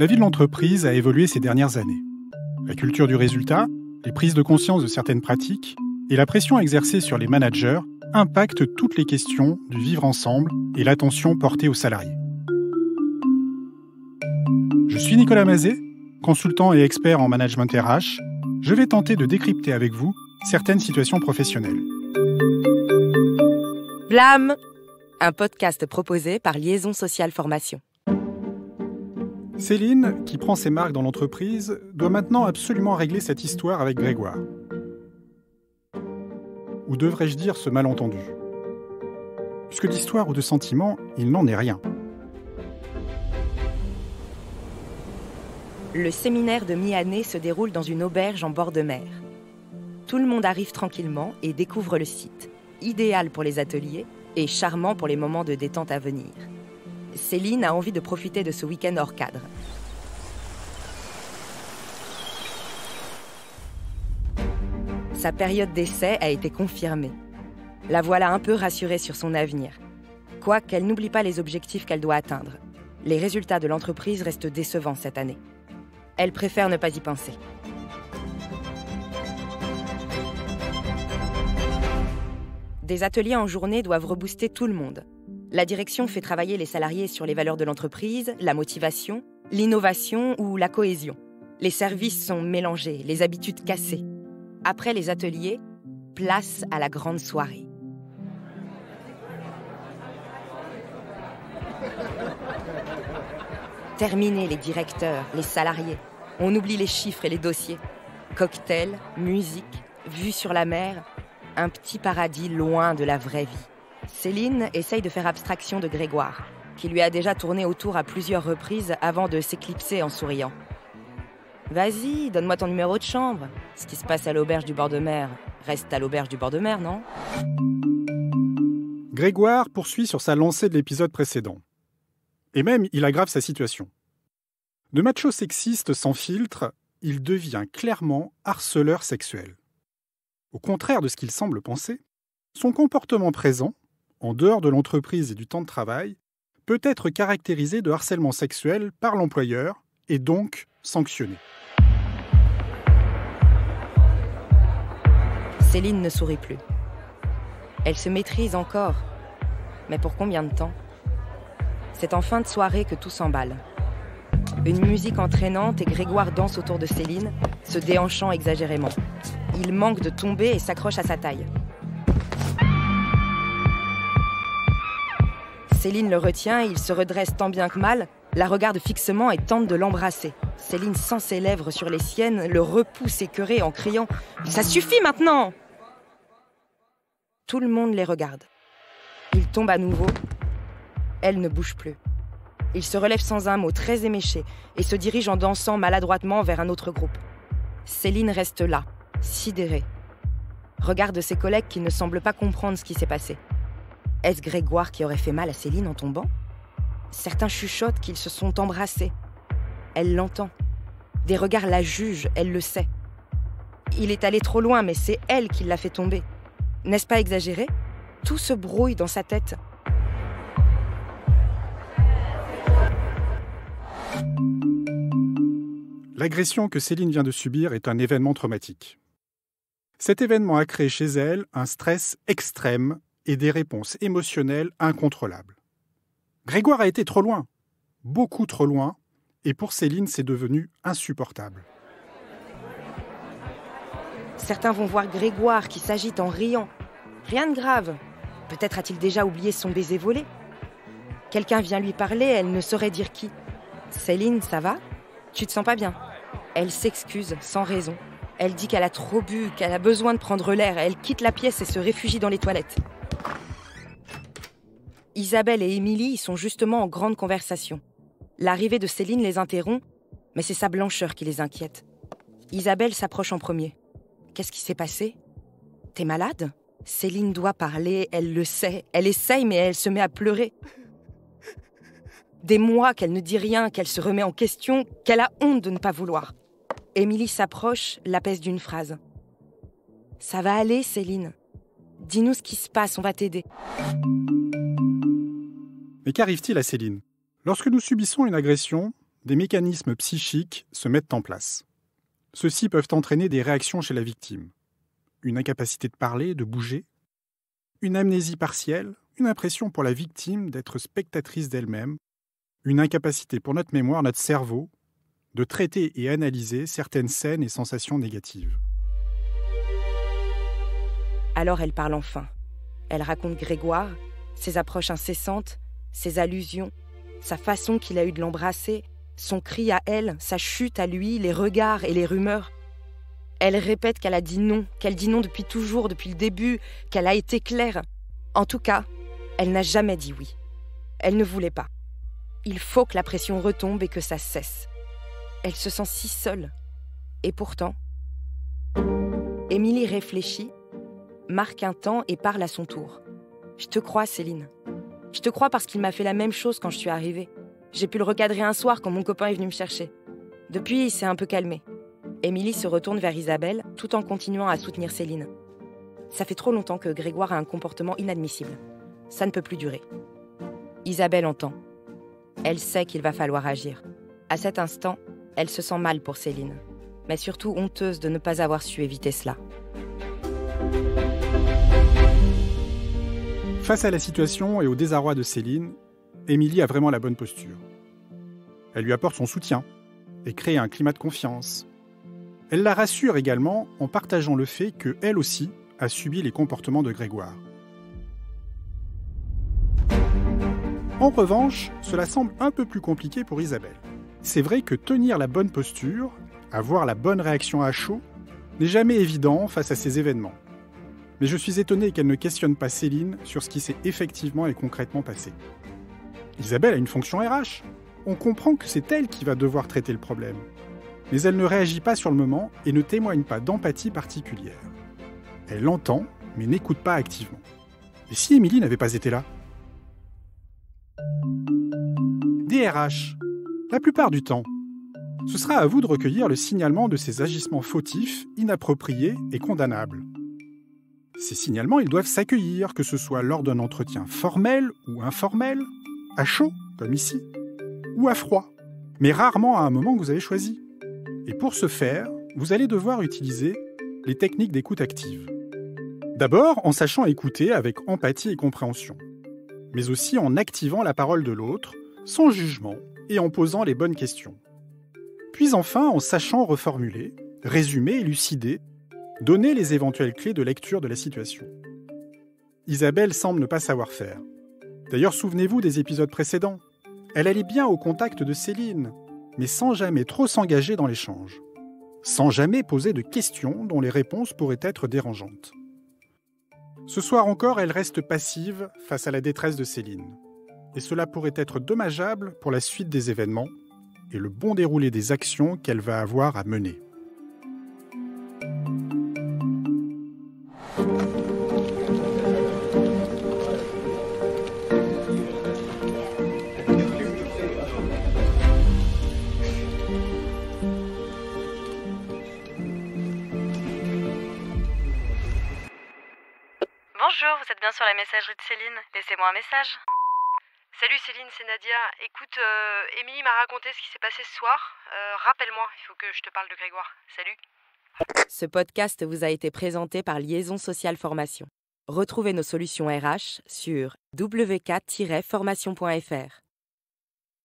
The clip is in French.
La vie de l'entreprise a évolué ces dernières années. La culture du résultat, les prises de conscience de certaines pratiques et la pression exercée sur les managers impactent toutes les questions du vivre ensemble et l'attention portée aux salariés. Je suis Nicolas Mazet, consultant et expert en management RH. Je vais tenter de décrypter avec vous certaines situations professionnelles. Blam! Un podcast proposé par Liaison Sociale Formation. Céline, qui prend ses marques dans l'entreprise, doit maintenant absolument régler cette histoire avec Grégoire. Ou devrais-je dire ce malentendu ? Puisque d'histoire ou de sentiment, il n'en est rien. Le séminaire de mi-année se déroule dans une auberge en bord de mer. Tout le monde arrive tranquillement et découvre le site, idéal pour les ateliers et charmant pour les moments de détente à venir. Céline a envie de profiter de ce week-end hors cadre. Sa période d'essai a été confirmée. La voilà un peu rassurée sur son avenir. Quoiqu'elle n'oublie pas les objectifs qu'elle doit atteindre. Les résultats de l'entreprise restent décevants cette année. Elle préfère ne pas y penser. Des ateliers en journée doivent rebooster tout le monde. La direction fait travailler les salariés sur les valeurs de l'entreprise, la motivation, l'innovation ou la cohésion. Les services sont mélangés, les habitudes cassées. Après les ateliers, place à la grande soirée. Terminés les directeurs, les salariés. On oublie les chiffres et les dossiers. Cocktails, musique, vue sur la mer. Un petit paradis loin de la vraie vie. Céline essaye de faire abstraction de Grégoire, qui lui a déjà tourné autour à plusieurs reprises avant de s'éclipser en souriant. « Vas-y, donne-moi ton numéro de chambre. Ce qui se passe à l'auberge du bord de mer reste à l'auberge du bord de mer, non ?» Grégoire poursuit sur sa lancée de l'épisode précédent. Et même, il aggrave sa situation. De macho sexiste sans filtre, il devient clairement harceleur sexuel. Au contraire de ce qu'il semble penser, son comportement présent, en dehors de l'entreprise et du temps de travail, peut être caractérisé de harcèlement sexuel par l'employeur et donc sanctionné. Céline ne sourit plus. Elle se maîtrise encore. Mais pour combien de temps ? C'est en fin de soirée que tout s'emballe. Une musique entraînante et Grégoire danse autour de Céline, se déhanchant exagérément. Il manque de tomber et s'accroche à sa taille. Céline le retient, il se redresse tant bien que mal, la regarde fixement et tente de l'embrasser. Céline sent ses lèvres sur les siennes, le repousse écœuré en criant « Ça suffit maintenant !» Tout le monde les regarde. Il tombe à nouveau. Elle ne bouge plus. Il se relève sans un mot, très éméché, et se dirige en dansant maladroitement vers un autre groupe. Céline reste là, sidérée. Regarde ses collègues qui ne semblent pas comprendre ce qui s'est passé. Est-ce Grégoire qui aurait fait mal à Céline en tombant ? Certains chuchotent qu'ils se sont embrassés. Elle l'entend. Des regards la jugent, elle le sait. Il est allé trop loin, mais c'est elle qui l'a fait tomber. N'est-ce pas exagéré ? Tout se brouille dans sa tête. L'agression que Céline vient de subir est un événement traumatique. Cet événement a créé chez elle un stress extrême et des réponses émotionnelles incontrôlables. Grégoire a été trop loin, beaucoup trop loin, et pour Céline, c'est devenu insupportable. Certains vont voir Grégoire qui s'agite en riant. Rien de grave. Peut-être a-t-il déjà oublié son baiser volé. Quelqu'un vient lui parler, elle ne saurait dire qui. « Céline, ça va ? Tu te sens pas bien ?» Elle s'excuse, sans raison. Elle dit qu'elle a trop bu, qu'elle a besoin de prendre l'air. Elle quitte la pièce et se réfugie dans les toilettes. Isabelle et Émilie sont justement en grande conversation. L'arrivée de Céline les interrompt, mais c'est sa blancheur qui les inquiète. Isabelle s'approche en premier. « Qu'est-ce qui s'est passé ? T'es malade ? » Céline doit parler, elle le sait. Elle essaye, mais elle se met à pleurer. Des mois qu'elle ne dit rien, qu'elle se remet en question, qu'elle a honte de ne pas vouloir. Émilie s'approche, l'apaise d'une phrase. « Ça va aller, Céline. Dis-nous ce qui se passe, on va t'aider. » Mais qu'arrive-t-il à Céline ? Lorsque nous subissons une agression, des mécanismes psychiques se mettent en place. Ceux-ci peuvent entraîner des réactions chez la victime. Une incapacité de parler, de bouger, une amnésie partielle, une impression pour la victime d'être spectatrice d'elle-même, une incapacité pour notre mémoire, notre cerveau, de traiter et analyser certaines scènes et sensations négatives. Alors elle parle enfin. Elle raconte Grégoire, ses approches incessantes, ses allusions, sa façon qu'il a eu de l'embrasser, son cri à elle, sa chute à lui, les regards et les rumeurs. Elle répète qu'elle a dit non, qu'elle dit non depuis toujours, depuis le début, qu'elle a été claire. En tout cas, elle n'a jamais dit oui. Elle ne voulait pas. Il faut que la pression retombe et que ça cesse. Elle se sent si seule. Et pourtant, Émilie réfléchit, marque un temps et parle à son tour. « Je te crois, Céline. Je te crois parce qu'il m'a fait la même chose quand je suis arrivée. J'ai pu le recadrer un soir quand mon copain est venu me chercher. Depuis, il s'est un peu calmé. » Émilie se retourne vers Isabelle tout en continuant à soutenir Céline. Ça fait trop longtemps que Grégoire a un comportement inadmissible. Ça ne peut plus durer. Isabelle entend. Elle sait qu'il va falloir agir. À cet instant, elle se sent mal pour Céline, mais surtout honteuse de ne pas avoir su éviter cela. Face à la situation et au désarroi de Céline, Émilie a vraiment la bonne posture. Elle lui apporte son soutien et crée un climat de confiance. Elle la rassure également en partageant le fait qu'elle aussi a subi les comportements de Grégoire. En revanche, cela semble un peu plus compliqué pour Isabelle. C'est vrai que tenir la bonne posture, avoir la bonne réaction à chaud, n'est jamais évident face à ces événements. Mais je suis étonné qu'elle ne questionne pas Céline sur ce qui s'est effectivement et concrètement passé. Isabelle a une fonction RH. On comprend que c'est elle qui va devoir traiter le problème. Mais elle ne réagit pas sur le moment et ne témoigne pas d'empathie particulière. Elle l'entend, mais n'écoute pas activement. Et si Émilie n'avait pas été là ? DRH, la plupart du temps, ce sera à vous de recueillir le signalement de ces agissements fautifs, inappropriés et condamnables. Ces signalements, ils doivent s'accueillir, que ce soit lors d'un entretien formel ou informel, à chaud, comme ici, ou à froid, mais rarement à un moment que vous avez choisi. Et pour ce faire, vous allez devoir utiliser les techniques d'écoute active. D'abord, en sachant écouter avec empathie et compréhension, mais aussi en activant la parole de l'autre, sans jugement et en posant les bonnes questions. Puis enfin, en sachant reformuler, résumer, élucider, donner les éventuelles clés de lecture de la situation. Isabelle semble ne pas savoir faire. D'ailleurs, souvenez-vous des épisodes précédents. Elle allait bien au contact de Céline, mais sans jamais trop s'engager dans l'échange. Sans jamais poser de questions dont les réponses pourraient être dérangeantes. Ce soir encore, elle reste passive face à la détresse de Céline. Et cela pourrait être dommageable pour la suite des événements et le bon déroulé des actions qu'elle va avoir à mener. Bonjour, vous êtes bien sur la messagerie de Céline. Laissez-moi un message. Salut Céline, c'est Nadia. Écoute, Émilie m'a raconté ce qui s'est passé ce soir. Rappelle-moi, il faut que je te parle de Grégoire. Salut. Ce podcast vous a été présenté par Liaison Sociale Formation. Retrouvez nos solutions RH sur wk-formation.fr.